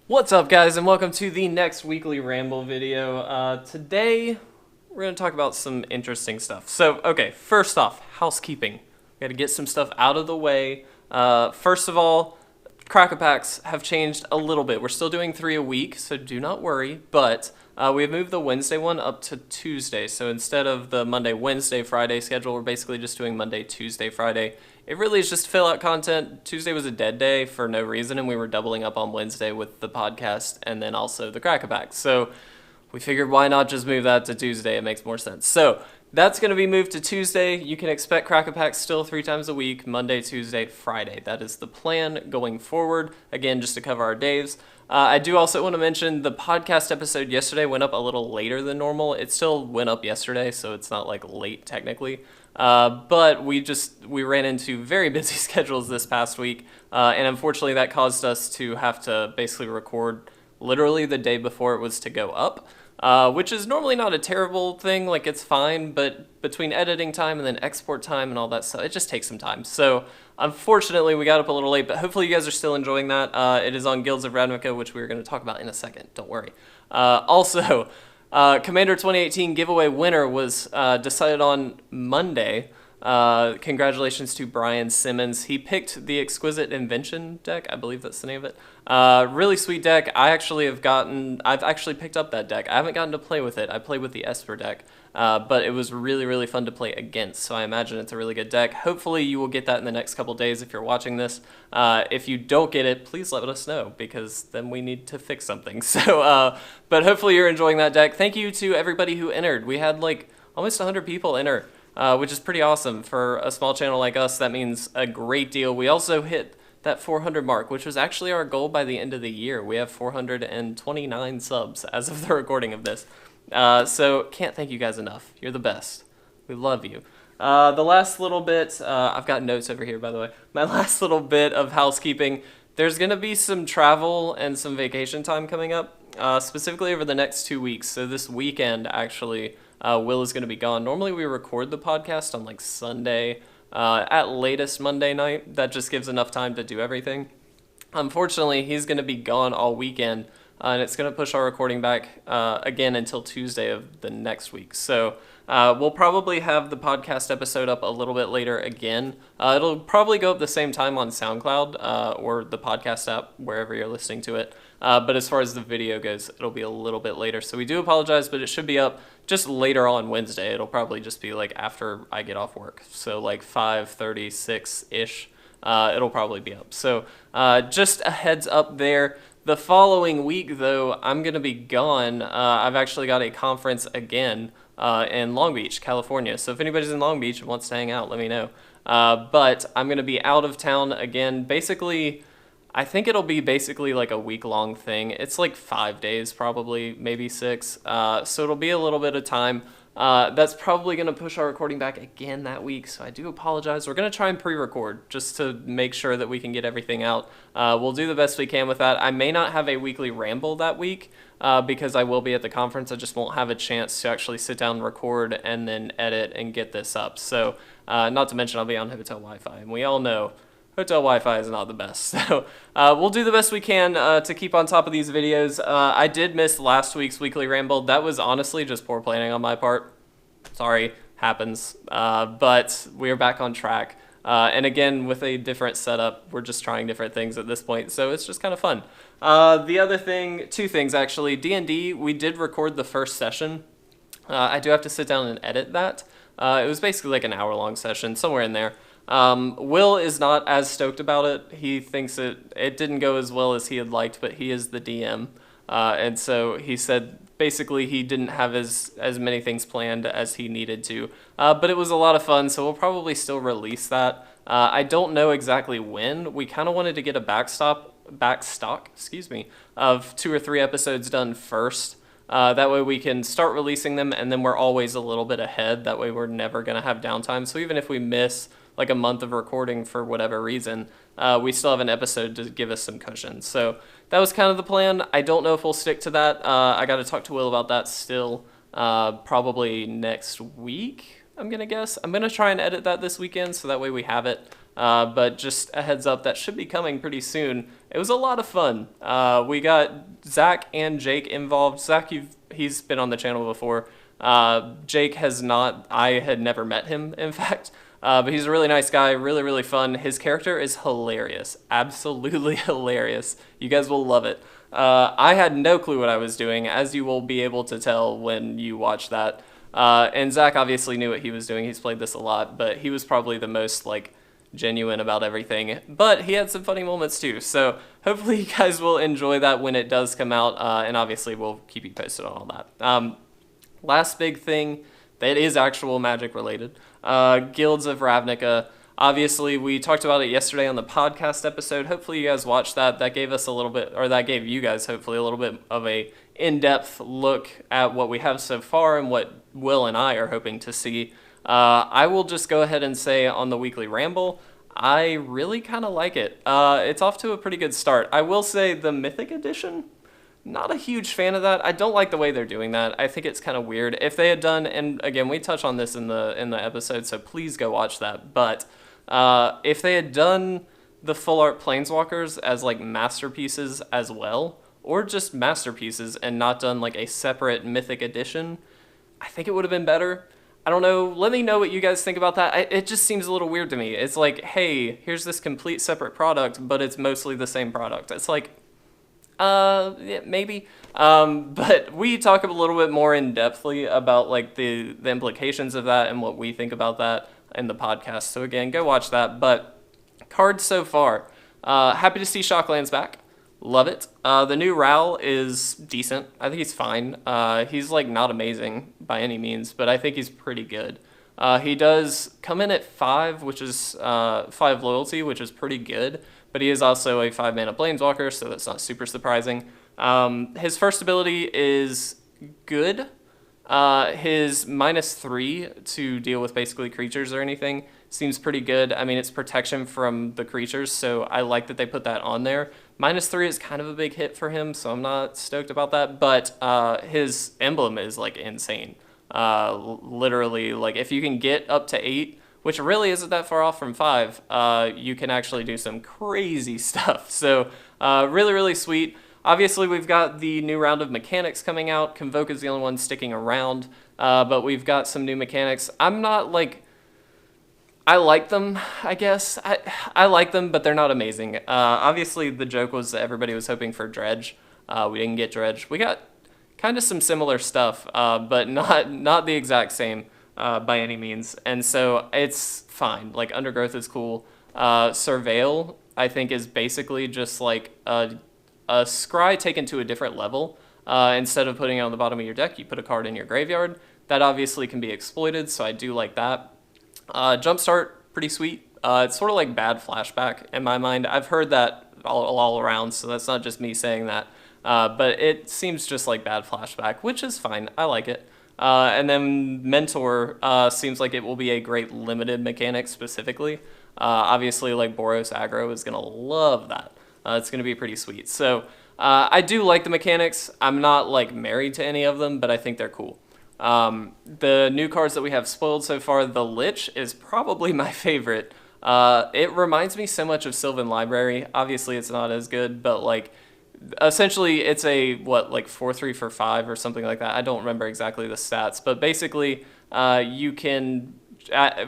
What's up, guys, and welcome to the next weekly Ramble video. Today, we're going to talk about some interesting stuff. So, okay, first off, housekeeping. We got to get some stuff out of the way. First of all, cracker packs have changed a little bit. We're still doing 3 a week, so do not worry, but we have moved the Wednesday one up to Tuesday. So instead of the Monday, Wednesday, Friday schedule, we're basically just doing Monday, Tuesday, Friday. It really is just fill out content. Tuesday was a dead day for no reason, and we were doubling up on Wednesday with the podcast and then also the cracker pack. So we figured why not just move that to Tuesday? It makes more sense. So that's going to be moved to Tuesday. You can expect cracker packs still 3 times a week, Monday, Tuesday, Friday. That is the plan going forward. Again, just to cover our days. I do also want to mention the podcast episode yesterday went up a little later than normal. It still went up yesterday, so it's not like late technically. But we ran into very busy schedules this past week, and unfortunately that caused us to have to basically record literally the day before it was to go up. Which is normally not a terrible thing, like it's fine, but between editing time and then export time and all that stuff, it just takes some time. So unfortunately we got up a little late, but hopefully you guys are still enjoying that. It is on Guilds of Ravnica, which we're going to talk about in a second, don't worry. Also, Commander 2018 giveaway winner was decided on Monday. Congratulations to Brian Simmons. He picked the Exquisite Invention deck. I believe that's the name of it. Really sweet deck. I've actually picked up that deck. I haven't gotten to play with it. I played with the Esper deck, but it was really, really fun to play against. So I imagine it's a really good deck. Hopefully you will get that in the next couple days if you're watching this. If you don't get it, please let us know because then we need to fix something. So, but hopefully you're enjoying that deck. Thank you to everybody who entered. We had like almost 100 people enter. Which is pretty awesome for a small channel like us. That means a great deal. We also hit that 400 mark, which was actually our goal by the end of the year. We have 429 subs as of the recording of this. So can't thank you guys enough. You're the best. We love you. The last little bit, I've got notes over here, by the way. My last little bit of housekeeping. There's going to be some travel and some vacation time coming up, specifically over the next 2 weeks. So this weekend, actually, Will is going to be gone. Normally we record the podcast on like Sunday, at latest Monday night. That just gives enough time to do everything. Unfortunately, he's going to be gone all weekend, and it's going to push our recording back again until Tuesday of the next week. So we'll probably have the podcast episode up a little bit later again. It'll probably go up the same time on SoundCloud or the podcast app, wherever you're listening to it. But as far as the video goes, it'll be a little bit later. So we do apologize, but it should be up just later on Wednesday. It'll probably just be like after I get off work. So like 5:36-ish, it'll probably be up. So just a heads up there. The following week, though, I'm going to be gone. I've actually got a conference again in Long Beach, California. So if anybody's in Long Beach and wants to hang out, let me know. But I'm going to be out of town again. Basically, I think it'll be basically like a week-long thing. It's like 5 days, probably, maybe 6. So it'll be a little bit of time. That's probably going to push our recording back again that week, so I do apologize. We're going to try and pre-record just to make sure that we can get everything out. We'll do the best we can with that. I may not have a weekly ramble that week because I will be at the conference. I just won't have a chance to actually sit down and record and then edit and get this up. So not to mention I'll be on hotel Wi-Fi, and we all know hotel Wi-Fi is not the best. So we'll do the best we can to keep on top of these videos. I did miss last week's weekly ramble. That was honestly just poor planning on my part. Sorry, happens. But we're back on track. And again, with a different setup, we're just trying different things at this point. So it's just kind of fun. The other thing, 2 things actually. D&D, we did record the first session. I do have to sit down and edit that. It was basically like an hour-long session, somewhere in there. Will is not as stoked about it. He thinks it didn't go as well as he had liked, but he is the DM. And so he said basically he didn't have as many things planned as he needed to. But it was a lot of fun, so we'll probably still release that. I don't know exactly when. We kind of wanted to get a backstock, of 2 or 3 episodes done first. That way we can start releasing them, and then we're always a little bit ahead. That way we're never going to have downtime. So even if we miss like a month of recording for whatever reason, we still have an episode to give us some cushion. So that was kind of the plan. I don't know if we'll stick to that. I got to talk to Will about that still, probably next week, I'm going to guess. I'm going to try and edit that this weekend so that way we have it. but just a heads up, that should be coming pretty soon. It was a lot of fun. We got Zach and Jake involved. Zach, he's been on the channel before. Jake has not. I had never met him, in fact. But he's a really nice guy, really, really fun. His character is hilarious, absolutely hilarious. You guys will love it. I had no clue what I was doing, as you will be able to tell when you watch that. And Zach obviously knew what he was doing. He's played this a lot, but he was probably the most like genuine about everything. But he had some funny moments too. So hopefully you guys will enjoy that when it does come out. And obviously we'll keep you posted on all that. Last big thing that is actual Magic related. Guilds of Ravnica. Obviously, we talked about it yesterday on the podcast episode. Hopefully, you guys watched that. That gave us a little bit, or that gave you guys hopefully a little bit of a in-depth look at what we have so far and what Will and I are hoping to see. I will just go ahead and say on the weekly ramble, I really kind of like it. It's off to a pretty good start. I will say the Mythic Edition, not a huge fan of that. I don't like the way they're doing that. I think it's kind of weird. If they had done, and again, we touch on this in the episode, so please go watch that. But if they had done the full art Planeswalkers as like masterpieces as well, or just masterpieces and not done like a separate Mythic Edition, I think it would have been better. I don't know. Let me know what you guys think about that. It just seems a little weird to me. It's like, hey, here's this complete separate product, but it's mostly the same product. It's like, yeah, maybe. But we talk a little bit more in depthly about like the implications of that and what we think about that in the podcast. So again, go watch that. But cards so far, happy to see Shocklands back. Love it. The new Ral is decent. I think he's fine. He's like not amazing by any means, but I think he's pretty good. He does come in at 5, which is 5 loyalty, which is pretty good. But he is also a 5-mana Planeswalker, so that's not super surprising. His first ability is good. His -3 to deal with basically creatures or anything seems pretty good. I mean, it's protection from the creatures, so I like that they put that on there. -3 is kind of a big hit for him, so I'm not stoked about that. But his emblem is like insane. Literally, like if you can get up to 8, which really isn't that far off from 5, you can actually do some crazy stuff. So really, really sweet. Obviously, we've got the new round of mechanics coming out. Convoke is the only one sticking around, but we've got some new mechanics. I'm not like, I like them, I guess. I like them, but they're not amazing. Obviously, the joke was that everybody was hoping for Dredge. We didn't get Dredge. We got kind of some similar stuff, but not the exact same. By any means, and so it's fine. Like Undergrowth is cool. Surveil, I think, is basically just like a scry taken to a different level. Instead of putting it on the bottom of your deck, you put a card in your graveyard. That obviously can be exploited, so I do like that. Jumpstart, pretty sweet. It's sort of like bad flashback in my mind. I've heard that all around, so that's not just me saying that. But it seems just like bad flashback, which is fine. I like it. And then Mentor seems like it will be a great limited mechanic specifically. Obviously, like Boros aggro is going to love that. It's going to be pretty sweet. So I do like the mechanics. I'm not like married to any of them, but I think they're cool. The new cards that we have spoiled so far, the Lich is probably my favorite. It reminds me so much of Sylvan Library. Obviously, it's not as good, but like essentially it's a like 4/3 for 5 or something like that. I don't remember exactly the stats, but basically you can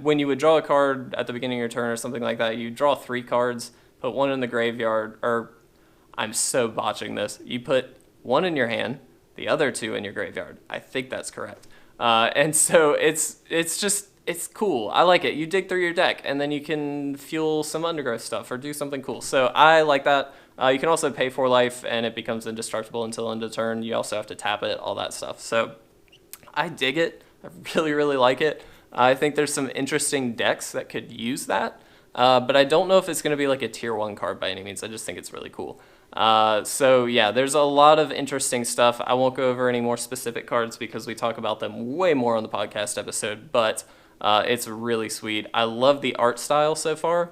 when you would draw a card at the beginning of your turn or something like that, you draw 3 cards, put 1 in the graveyard, or I'm so botching this. You put 1 in your hand, the other 2 in your graveyard. I think that's correct. And so it's cool. I like it. You dig through your deck, and then you can fuel some Undergrowth stuff or do something cool. So I like that. You can also pay for life, and it becomes indestructible until end of turn. You also have to tap it, all that stuff. So I dig it. I really, really like it. I think there's some interesting decks that could use that, but I don't know if it's going to be like a tier 1 card by any means. I just think it's really cool. So yeah, there's a lot of interesting stuff. I won't go over any more specific cards because we talk about them way more on the podcast episode, but it's really sweet. I love the art style so far.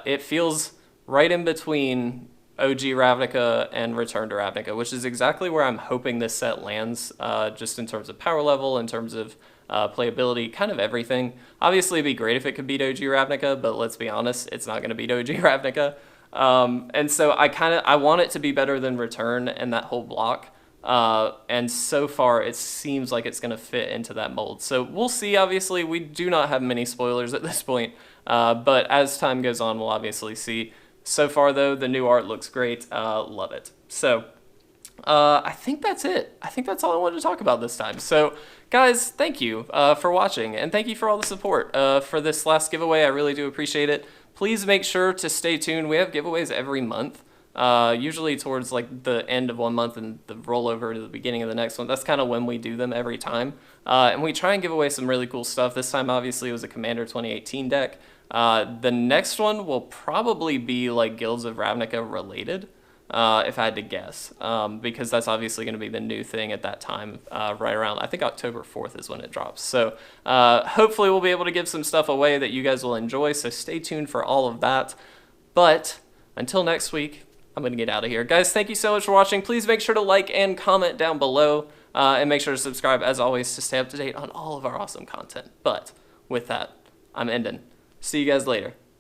It feels right in between OG Ravnica and Return to Ravnica, which is exactly where I'm hoping this set lands, just in terms of power level, in terms of playability, kind of everything. Obviously, it'd be great if it could beat OG Ravnica, but let's be honest, it's not going to beat OG Ravnica. And so I want it to be better than Return and that whole block. And so far, it seems like it's going to fit into that mold. So we'll see. Obviously, we do not have many spoilers at this point, but as time goes on, we'll obviously see. So far, though, the new art looks great. Love it. So I think that's it. I think that's all I wanted to talk about this time. So guys, thank you for watching, and thank you for all the support for this last giveaway. I really do appreciate it. Please make sure to stay tuned. We have giveaways every month. Usually towards like the end of one month and the rollover to the beginning of the next one. That's kind of when we do them every time. And we try and give away some really cool stuff. This time, obviously, it was a Commander 2018 deck. The next one will probably be like Guilds of Ravnica related, if I had to guess, because that's obviously going to be the new thing at that time, right around, I think October 4th is when it drops. So hopefully we'll be able to give some stuff away that you guys will enjoy. So stay tuned for all of that. But until next week, I'm going to get out of here. Guys, thank you so much for watching. Please make sure to like and comment down below, and make sure to subscribe, as always, to stay up to date on all of our awesome content. But with that, I'm ending. See you guys later.